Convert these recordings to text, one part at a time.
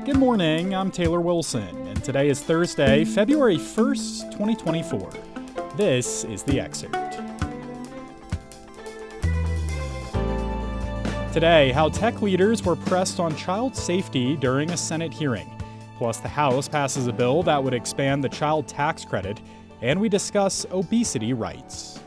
Good morning, I'm Taylor Wilson, and today is Thursday, February 1st, 2024. This is The Excerpt. Today, how tech leaders were pressed on child safety during a Senate hearing. Plus, the House passes a bill that would expand the child tax credit, and we discuss obesity rights.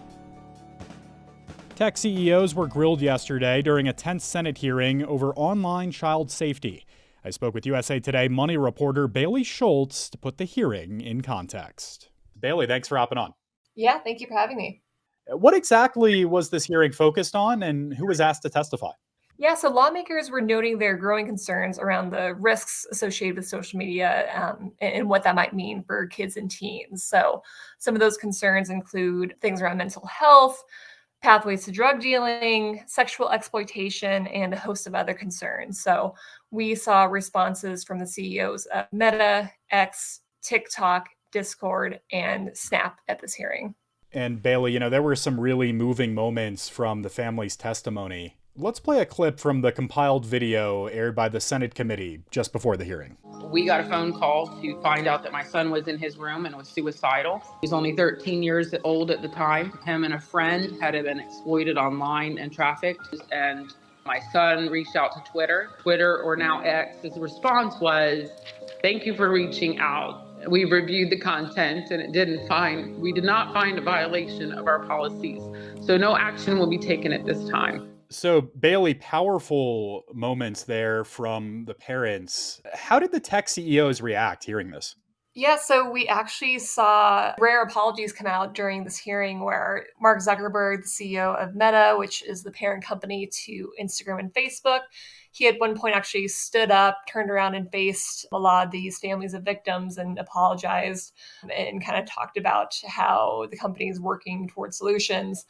Tech CEOs were grilled yesterday during a tense Senate hearing over online child safety. I spoke with USA Today Money reporter Bailey Schulz to put the hearing in context. Bailey, thanks for hopping on. Yeah, thank you for having me. What exactly was this hearing focused on, and who was asked to testify? Yeah, so lawmakers were noting their growing concerns around the risks associated with social media and what that might mean for kids and teens. So some of those concerns include things around mental health, pathways to drug dealing, sexual exploitation, and a host of other concerns. So we saw responses from the CEOs of Meta, X, TikTok, Discord, and Snap at this hearing. And Bailey, there were some really moving moments from the family's testimony. Let's play a clip from the compiled video aired by the Senate committee just before the hearing. We got a phone call to find out that my son was in his room and was suicidal. He was only 13 years old at the time. Him and a friend had been exploited online and trafficked. And my son reached out to Twitter or now X. His response was, "Thank you for reaching out. We reviewed the content and we did not find a violation of our policies. So no action will be taken at this time." So, Bailey, powerful moments there from the parents. How did the tech CEOs react hearing this? Yeah, so we actually saw rare apologies come out during this hearing where Mark Zuckerberg, the CEO of Meta, which is the parent company to Instagram and Facebook, he at one point actually stood up, turned around and faced a lot of these families of victims and apologized and kind of talked about how the company is working towards solutions.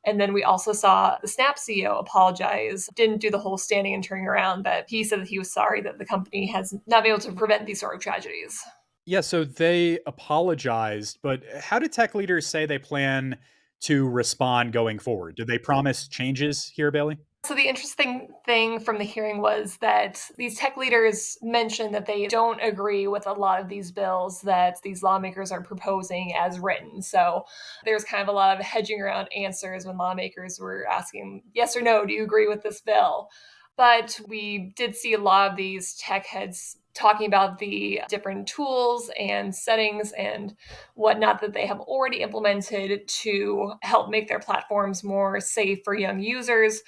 And then we also saw the Snap CEO apologize, didn't do the whole standing and turning around, but he said that he was sorry that the company has not been able to prevent these sort of tragedies. Yeah, so they apologized, but how did tech leaders say they plan to respond going forward? Did they promise changes here, Bailey? So the interesting thing from the hearing was that these tech leaders mentioned that they don't agree with a lot of these bills that these lawmakers are proposing as written. So there's kind of a lot of hedging around answers when lawmakers were asking, yes or no, do you agree with this bill? But we did see a lot of these tech heads talking about the different tools and settings and whatnot that they have already implemented to help make their platforms more safe for young users.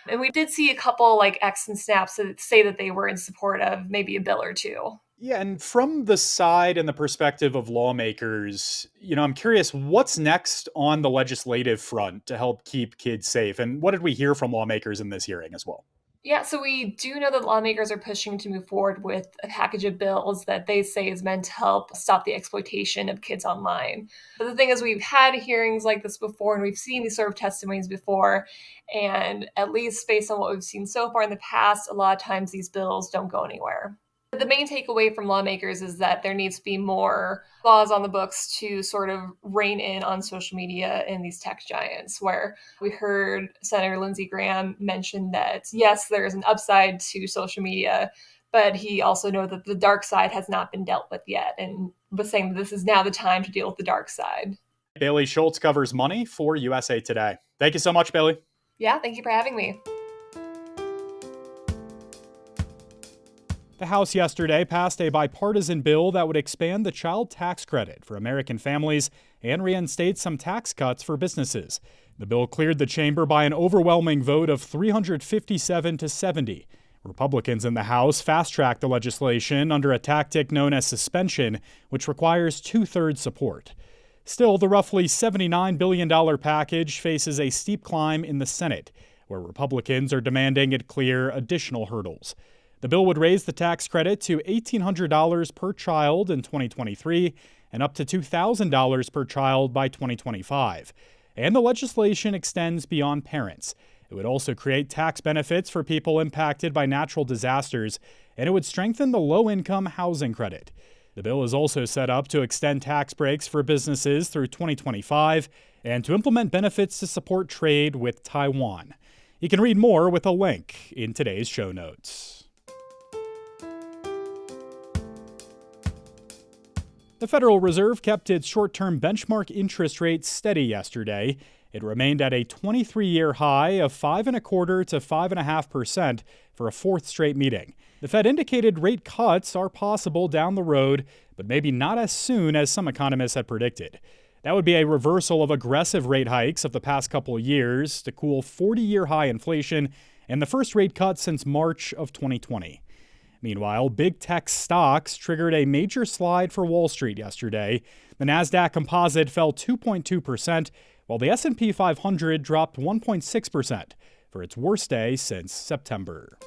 And we did see a couple like X and Snaps that say that they were in support of maybe a bill or two. Yeah, and from the side and the perspective of lawmakers, I'm curious, what's next on the legislative front to help keep kids safe? And what did we hear from lawmakers in this hearing as well? Yeah, so we do know that lawmakers are pushing to move forward with a package of bills that they say is meant to help stop the exploitation of kids online. But the thing is, we've had hearings like this before, and we've seen these sort of testimonies before. And at least based on what we've seen so far in the past, a lot of times these bills don't go anywhere. The main takeaway from lawmakers is that there needs to be more laws on the books to sort of rein in on social media and these tech giants, where we heard Senator Lindsey Graham mention that, yes, there is an upside to social media, but he also knows that the dark side has not been dealt with yet, and was saying that this is now the time to deal with the dark side. Bailey Schulz covers money for USA Today. Thank you so much, Bailey. Yeah, thank you for having me. The House yesterday passed a bipartisan bill that would expand the child tax credit for American families and reinstate some tax cuts for businesses. The bill cleared the chamber by an overwhelming vote of 357 to 70. Republicans in the House fast-tracked the legislation under a tactic known as suspension, which requires two-thirds support. Still, the roughly $79 billion package faces a steep climb in the Senate, where Republicans are demanding it clear additional hurdles. The bill would raise the tax credit to $1,800 per child in 2023 and up to $2,000 per child by 2025. And the legislation extends beyond parents. It would also create tax benefits for people impacted by natural disasters, and it would strengthen the low-income housing credit. The bill is also set up to extend tax breaks for businesses through 2025 and to implement benefits to support trade with Taiwan. You can read more with a link in today's show notes. The Federal Reserve kept its short-term benchmark interest rate steady yesterday. It remained at a 23-year high of 5.25% to 5.5% for a fourth straight meeting. The Fed indicated rate cuts are possible down the road, but maybe not as soon as some economists had predicted. That would be a reversal of aggressive rate hikes of the past couple of years to cool 40-year high inflation and the first rate cut since March of 2020. Meanwhile, big tech stocks triggered a major slide for Wall Street yesterday. The Nasdaq Composite fell 2.2%, while the S&P 500 dropped 1.6% for its worst day since September.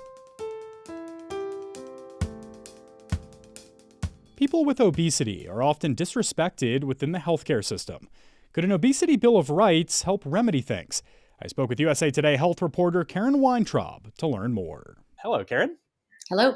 People with obesity are often disrespected within the healthcare system. Could an obesity bill of rights help remedy things? I spoke with USA Today health reporter Karen Weintraub to learn more. Hello, Karen. Hello.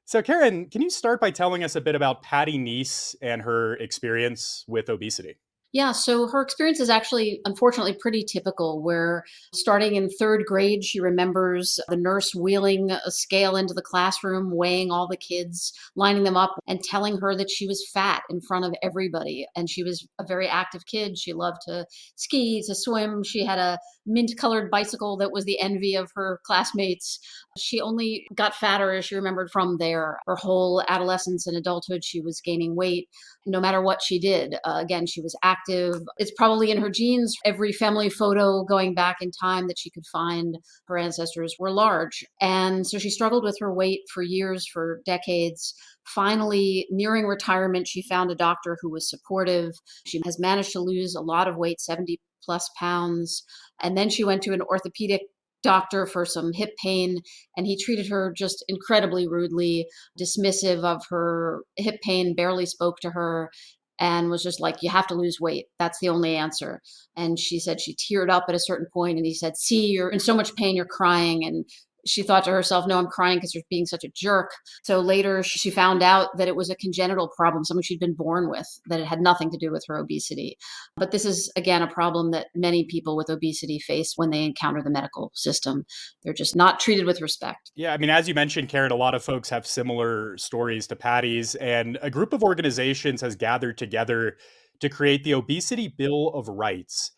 So, Karen, can you start by telling us a bit about Patty Neese and her experience with obesity? Yeah, so her experience is actually, unfortunately, pretty typical, where starting in third grade, she remembers the nurse wheeling a scale into the classroom, weighing all the kids, lining them up, and telling her that she was fat in front of everybody. And she was a very active kid. She loved to ski, to swim. She had a mint-colored bicycle that was the envy of her classmates. She only got fatter, as she remembered, from there. Her whole adolescence and adulthood, she was gaining weight no matter what she did. Again, she was active. It's probably in her genes. Every family photo going back in time that she could find, her ancestors were large. And so she struggled with her weight for years, for decades. Finally, nearing retirement, she found a doctor who was supportive. She has managed to lose a lot of weight, 70 plus pounds. And then she went to an orthopedic doctor for some hip pain, and he treated her just incredibly rudely, dismissive of her hip pain, barely spoke to her, and was just like, you have to lose weight. That's the only answer. And she said she teared up at a certain point, and he said, see, you're in so much pain, you're crying. And she thought to herself, no, I'm crying because you're being such a jerk. So later she found out that it was a congenital problem, something she'd been born with, that it had nothing to do with her obesity. But this is, again, a problem that many people with obesity face when they encounter the medical system. They're just not treated with respect. Yeah, I mean, as you mentioned, Karen, a lot of folks have similar stories to Patty's, and a group of organizations has gathered together to create the Obesity Bill of Rights.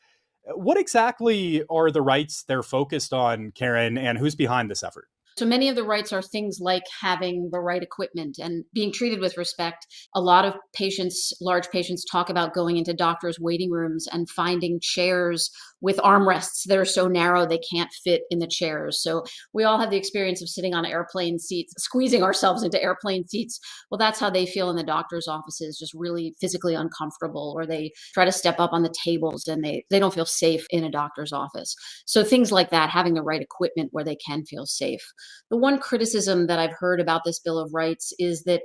What exactly are the rights they're focused on, Karen, and who's behind this effort? So many of the rights are things like having the right equipment and being treated with respect. A lot of patients, large patients, talk about going into doctors' waiting rooms and finding chairs with armrests that are so narrow they can't fit in the chairs. So we all have the experience of sitting on airplane seats, squeezing ourselves into airplane seats. Well, that's how they feel in the doctor's offices, just really physically uncomfortable, or they try to step up on the tables and they don't feel safe in a doctor's office. So things like that, having the right equipment where they can feel safe. The one criticism that I've heard about this Bill of Rights is that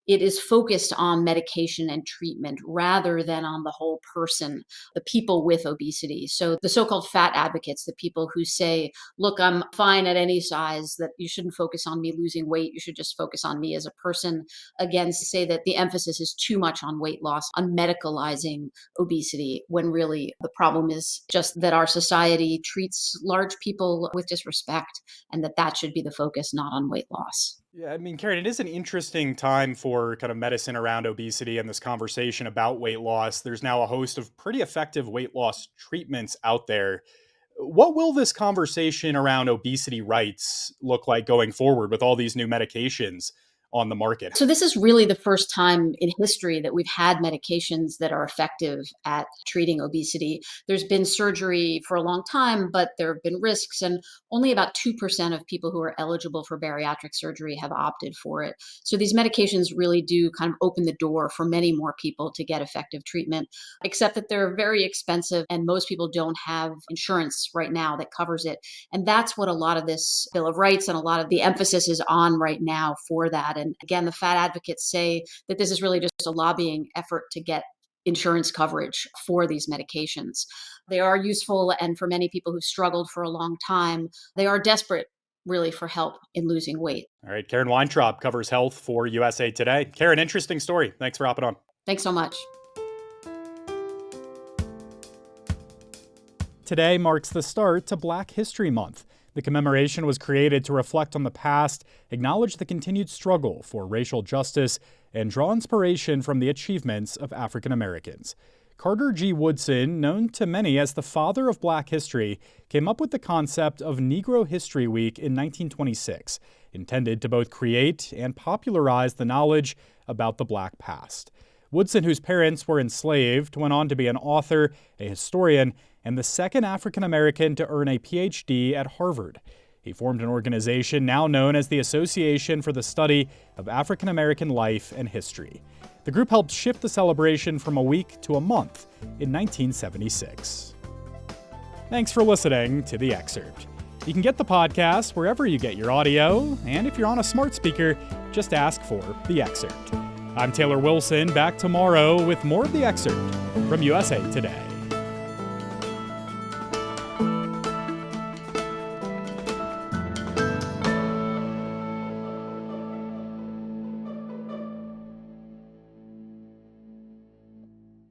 it is focused on medication and treatment rather than on the whole person, the people with obesity. So the so-called fat advocates, the people who say, look, I'm fine at any size, that you shouldn't focus on me losing weight, you should just focus on me as a person, again, say that the emphasis is too much on weight loss, on medicalizing obesity, when really the problem is just that our society treats large people with disrespect, and that should be the focus, not on weight loss. Yeah, I mean, Karen, it is an interesting time for kind of medicine around obesity and this conversation about weight loss. There's now a host of pretty effective weight loss treatments out there. What will this conversation around obesity rights look like going forward with all these new medications on the market? So this is really the first time in history that we've had medications that are effective at treating obesity. There's been surgery for a long time, but there have been risks, and only about 2% of people who are eligible for bariatric surgery have opted for it. So these medications really do kind of open the door for many more people to get effective treatment, except that they're very expensive and most people don't have insurance right now that covers it. And that's what a lot of this Bill of Rights and a lot of the emphasis is on right now for that. And again, the fat advocates say that this is really just a lobbying effort to get insurance coverage for these medications. They are useful, and for many people who've struggled for a long time, they are desperate really for help in losing weight. All right, Karen Weintraub covers health for USA Today. Karen, interesting story. Thanks for hopping on. Thanks so much. Today marks the start to Black History Month. The commemoration was created to reflect on the past, acknowledge the continued struggle for racial justice, and draw inspiration from the achievements of African Americans. Carter G. Woodson, known to many as the father of Black history, came up with the concept of Negro History Week in 1926, intended to both create and popularize the knowledge about the Black past. Woodson, whose parents were enslaved, went on to be an author, a historian, and the second African American to earn a PhD at Harvard. He formed an organization now known as the Association for the Study of African American Life and History. The group helped shift the celebration from a week to a month in 1976. Thanks for listening to The Excerpt. You can get the podcast wherever you get your audio, and if you're on a smart speaker, just ask for The Excerpt. I'm Taylor Wilson, back tomorrow with more of The Excerpt from USA Today.